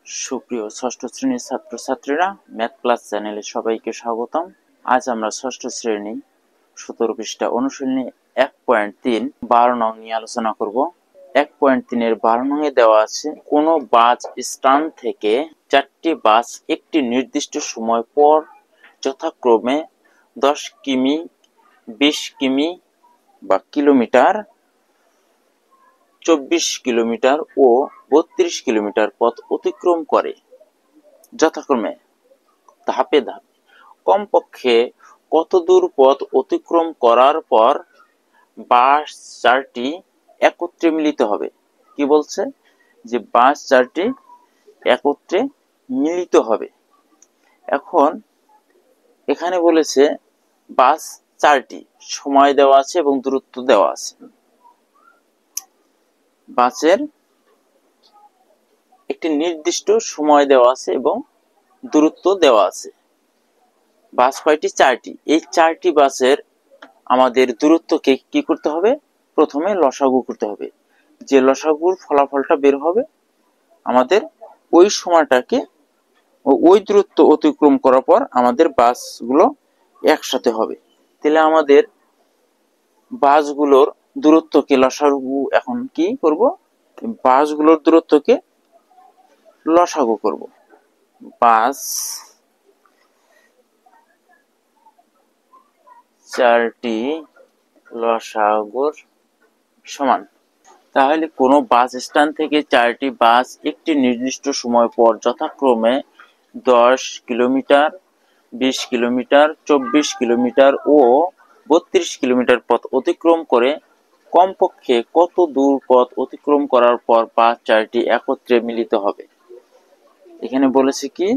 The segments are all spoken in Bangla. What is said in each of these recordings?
সুপ্রিয় ষষ্ঠ শ্রেণীর ছাত্রছাত্রীরা, ম্যাথ ক্লাস চ্যানেলে সবাইকে স্বাগতম। আজ আমরা ষষ্ঠ শ্রেণী 17 পৃষ্ঠা অনুশীলনী 1.3 12 নং নিয়ে আলোচনা করব। 1.3 এর 12 নং এ দেওয়া আছে, কোনো বাস স্ট্যান্ড থেকে 4টি বাস একটি নির্দিষ্ট সময় পর যথাক্রমে 10 কিমি, 20 কিমি বা কিলোমিটার, 24 কিলোমিটার ও 32 কিলোমিটার পথ অতিক্রম করে। যথাক্রমে ধাপে ধাপে কমপক্ষে কত দূর পথ অতিক্রম করার পর বাস চারটি একত্রে মিলিত হবে। কি বলছে? যে বাস চারটি একত্রে মিলিত হবে। এখন এখানে বলেছে বাস চারটি, সময় দেওয়া আছে এবং দূরত্ব দেওয়া আছে। বাসের একটি নির্দিষ্ট সময় দেওয়া আছে এবং দূরত্ব দেওয়া আছে। বাস কয়টি? চারটি। এই চারটি বাসের আমাদের দূরত্বকে কি করতে হবে? প্রথমে লসাগু করতে হবে। যে লসাগুর ফলাফলটা বের হবে, আমাদের ওই সময়টাকে ওই দূরত্ব অতিক্রম করার পর আমাদের বাসগুলো একসাথে হবে। তাহলে আমাদের বাসগুলোর দূরত্বকে লসাগু এখন কি করব? বাসগুলোর দূরত্বকে লসাগু করব। বাস চারটি লসাগুর সমান। তাহলে কোনো বাস স্ট্যান্ড থেকে চারটি বাস একটি নির্দিষ্ট সময় পর যথাক্রমে 10 কিলোমিটার, 20 কিলোমিটার, 24 কিলোমিটার ও 32 কিলোমিটার পথ অতিক্রম করে কমপক্ষে কত দূর পথ অতিক্রম করার পর বাস চারটি একত্রে মিলিত হবে। এখানে বলেছে কি,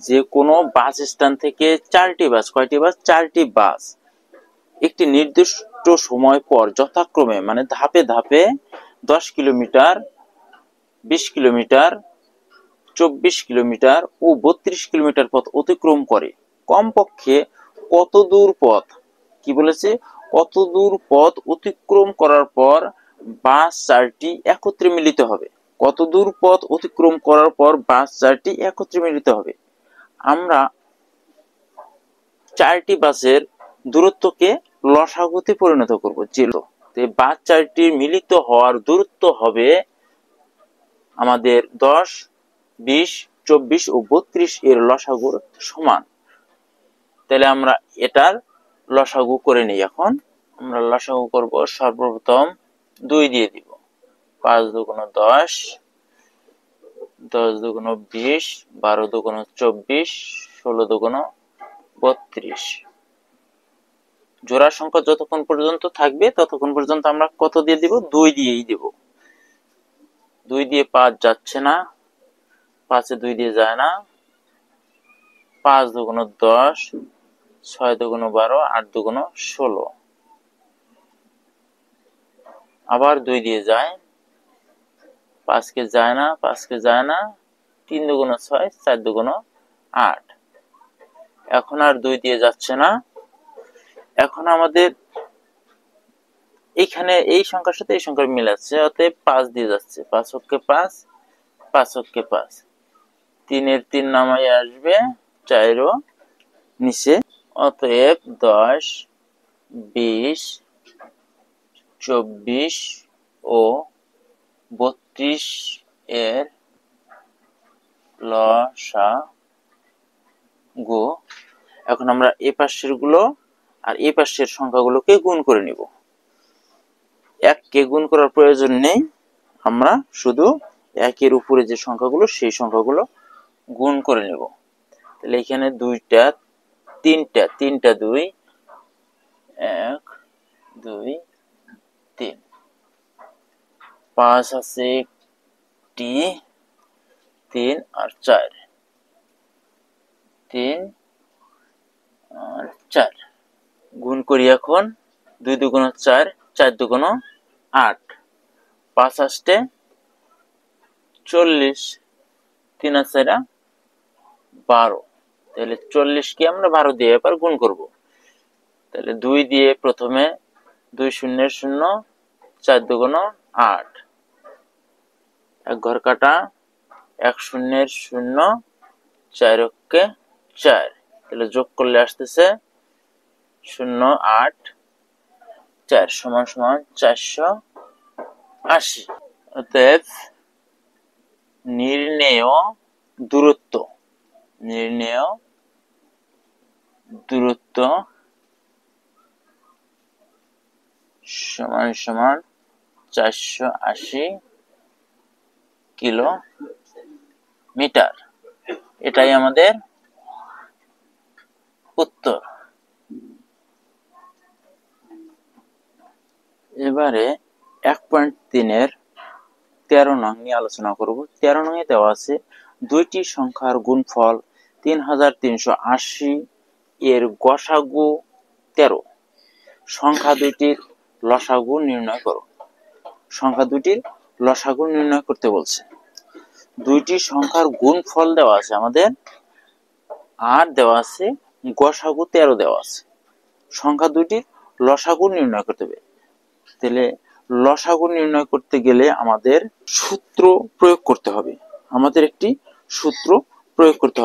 যে কোনো বাস স্ট্যান্ড থেকে চারটি বাস, কয়টি বাস? চারটি বাস একটি নির্দিষ্ট সময় পর যথাক্রমে মানে ধাপে ধাপে 10 কিলোমিটার, 20 কিলোমিটার, 24 কিলোমিটার ও 32 কিলোমিটার পথ অতিক্রম করে কমপক্ষে কত দূর পথ, কি বলেছে? কত দূর পথ অতিক্রম করার পর বাস চারটি একত্রে মিলিত হবে। কত দূর পথ অতিক্রম করার পর বাস চারটি একত্রে মিলিত হবে। আমরা চারটি বাসের দূরত্বকে লসাগুতে পরিণত করব। যে বাস চারটির মিলিত হওয়ার দূরত্ব হবে আমাদের 10, 20, 24 ও 32 এর লসাগুর সমান। তাহলে আমরা এটার লসাগু করে নিই। এখন আমরা লসাগু করব। সর্বপ্রথম 2 দিয়ে দিব। 5 দুগুণ 10, 10 দুগুণ 20, 12 দুগুণ 24, 16 দুগুণ 32। জোড়া সংখ্যা যতক্ষণ পর্যন্ত থাকবে ততক্ষণ পর্যন্ত আমরা কত দিয়ে দিব? 2 দিয়েই দিব। 2 দিয়ে 5 যাচ্ছে না, 5 এ 2 দিয়ে যায় না। 5 দুগুণ 10, 6 দুগুণ 12, 8 দুগুণ 16। আবার 2 দিয়ে যায়, 5 কে যায় না, 5 কে যায় না। 3 দুগুণ 6, 4 দুগুণ 8। এখন আর 2 দিয়ে যাচ্ছে না। এখন আমাদের এখানে এই সংখ্যার সাথে এই সংখ্যার মিল আছে, অতএব 5 দিয়ে যাচ্ছে। 5 হকে 5, 5 হকে 5। 3 এর 3 নামাই আসবে, 4 ও নিচে। অতএব 10, 20, 24 ও 32 এর লসাগু। এখন আমরা এই পাশের গুলো আর এই পাশের সংখ্যাগুলোকে গুণ করে নিব। 1 কে গুণ করার প্রয়োজন নেই, আমরা শুধু 1 এর উপরে যে সংখ্যাগুলো সেই সংখ্যাগুলো গুণ করে নেব। তাহলে এখানে 2টা, 3টা 2, 1, 2, 3। 5 আছে একটি, 3 আর 4, 3 আর 4 গুণ করি। এখন 2 দুগুণ 4, 4 দুগুণ 8, 5 আসতে 40, 3 আর 4 12। তাহলে 40 কে আমরা 12 দিয়ে এবার গুণ করব। তাহলে 2 দিয়ে প্রথমে 2 শূন্যের 0, 4 দুগুণ 8, 1 ঘর কাটা, 1 শূন্যের 0, 4 অক্ষে 4, তাহলে যোগ করলে আসতেছে 0, 8, 4 সমান সমান 480। অতএব নির্ণেয় দূরত্ব সমান সমান 480 কিলোমিটার। এটাই আমাদের উত্তর। এবারে 1.3 13 নং নিয়ে আলোচনা করব। 13 নং এ দেওয়া আছে দুইটি সংখ্যার গুণফল 3380 এর গসাগু 13, সংখ্যা দুইটির লসাগু নির্ণয় করো। সংখ্যা দুইটির লসাগু নির্ণয় করতে বলছে। দুইটি সংখ্যার গুণফল দেওয়া আছে আমাদের, আর দেওয়া আছে গসাগু 13 দেওয়া আছে। সংখ্যা দুইটির লসাগু নির্ণয় করতে হবে। তাহলে লসাগু নির্ণয় করতে গেলে আমাদের সূত্র প্রয়োগ করতে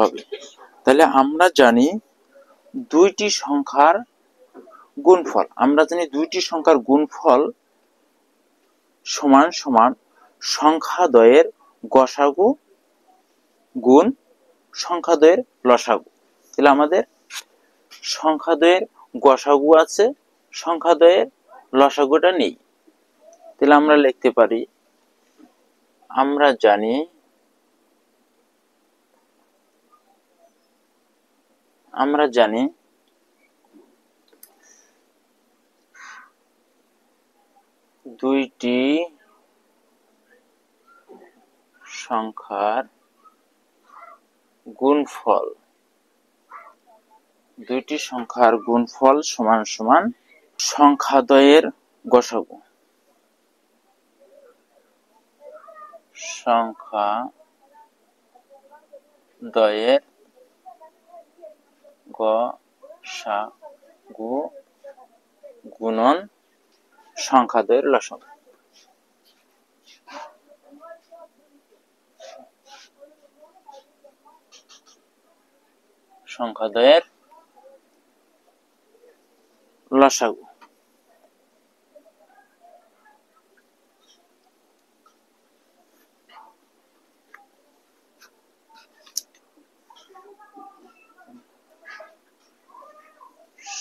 হবে। তাহলে আমরা জানি দুইটি সংখ্যার গুণফল সমান সমান সংখ্যাদ্বয়ের গসাগু গুণ সংখ্যাদ্বয়ের লসাগু। তাহলে আমাদের সংখ্যাদ্বয়ের গসাগু আছে, সংখ্যাদ্বয়ের লসাগুটা নেই। তাহলে আমরা লিখতে পারি, আমরা জানি দুইটি সংখ্যার গুণফল সমান সমান সংখ্যাদ্বয়ের গসাগু। সংখ্যাদ্বয়ের গসাগু গুণন সংখ্যাদ্বয়ের লসাগু। সংখ্যাদ্বয়ের লসাগু।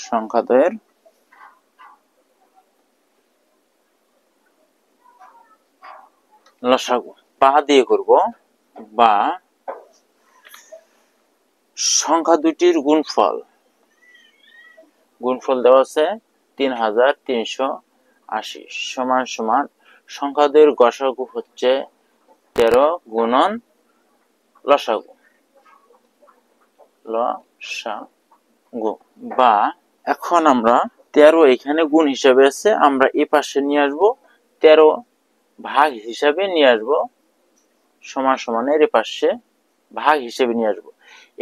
সংখ্যাদ্বয়ের লসাগু বা দিয়ে করব, বা সংখ্যা দুটির গুণফল দেওয়া আছে 3380 সমান সমান সংখ্যাদের গসাগু হচ্ছে 13 গুণন লসাগু। বা এখন আমরা 13 এখানে গুণ হিসাবে আছে, আমরা এই পাশে নিয়ে আসবো, 13 ভাগ হিসাবে নিয়ে আসবো, সমান সমানের এই পাশে ভাগ হিসেবে নিয়ে আসবো।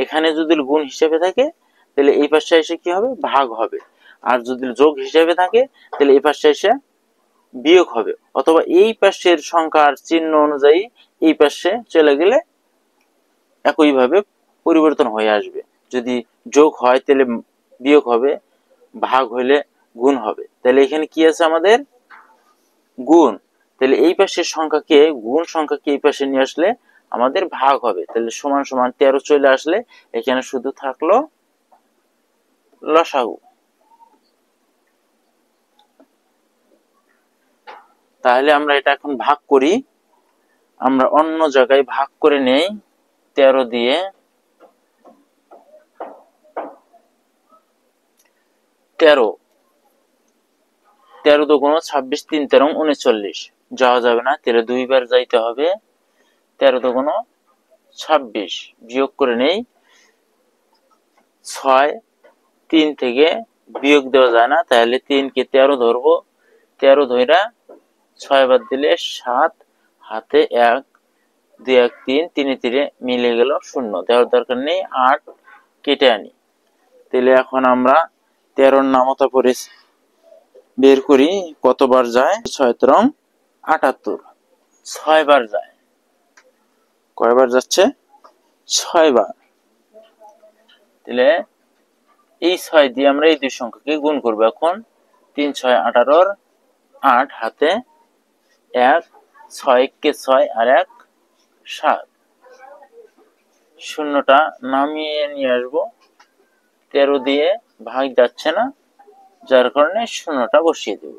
এখানে যদি গুণ হিসেবে থাকে তাহলে এই পাশে এসে কি হবে, ভাগ হবে। আর যদি যোগ হিসেবে থাকে তাহলে এই পাশে এসে বিয়োগ হবে। অথবা এই পাশের সংখ্যার চিহ্ন অনুযায়ী এই পাশে চলে গেলে একইভাবে পরিবর্তন হয়ে আসবে। যদি যোগ হয় তাহলে বিয়োগ হবে, ভাগ হইলে গুণ হবে। তাহলে এখানে কি আছে আমাদের, গুণ। তাহলে এই পাশের সংখ্যাকে, গুণ সংখ্যাকে এই পাশে নিয়ে আসলে আমাদের ভাগ হবে। তাহলে সমান সমান 13 চলে আসলে এখানে শুধু থাকলো লসাগু। তাহলে আমরা এটা এখন ভাগ করি। আমরা অন্য জায়গায় ভাগ করে নেই 13 দিয়ে। 13 দুগুণ 26, 3 13 39, যাওয়া যাবে না, তাহলে দুইবার যাইতে হবে। 13 দুগুণ 26, বিয়োগ করে নেই 6, 3 থেকে বিয়োগ দেওয়া যায় না, তাহলে 3 কে 13 ধরবো, 13 ধইরা 6 বাদ দিলে 7, হাতে 1, 2 1 3, 3 3 মিলে গেল 0, দেওয়ার দরকার নেই, 8 কেটে আনি। তাহলে এখন আমরা 13 নামতা পরে বের করি কতবার যায়, 6 3 78, 6 বার যায়। কয়বার যাচ্ছে? 6 বার। তাহলে এই 6 দিয়ে আমরা এই দুই সংখ্যাকে গুণ করব। এখন 3 6 18 8 হাতে 1 6 কে 6 আর 1 7 শূন্যটা নামিয়ে নিয়ে আসবো। 13 দিয়ে ভাগ যাচ্ছে না, যার কারণে শূন্যটা বসিয়ে দেব।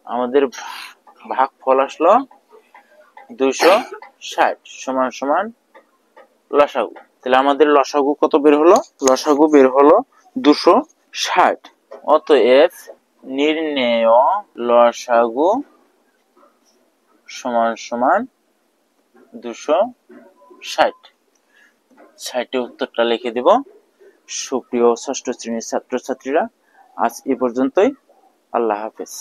আমাদের ভাগফল আসলো 260 সমান সমান লসাগু। তাহলে আমাদের লসাগু কত বের হলো? লসাগু বের হলো 260। অতএব নির্ণেয় লসাগু সমান সমান 260। 60 উত্তরটা লিখে দেব। সুপ্রিয় ষষ্ঠ শ্রেণীর ছাত্রছাত্রীরা, আজ এ পর্যন্তই। আল্লাহ হাফেজ।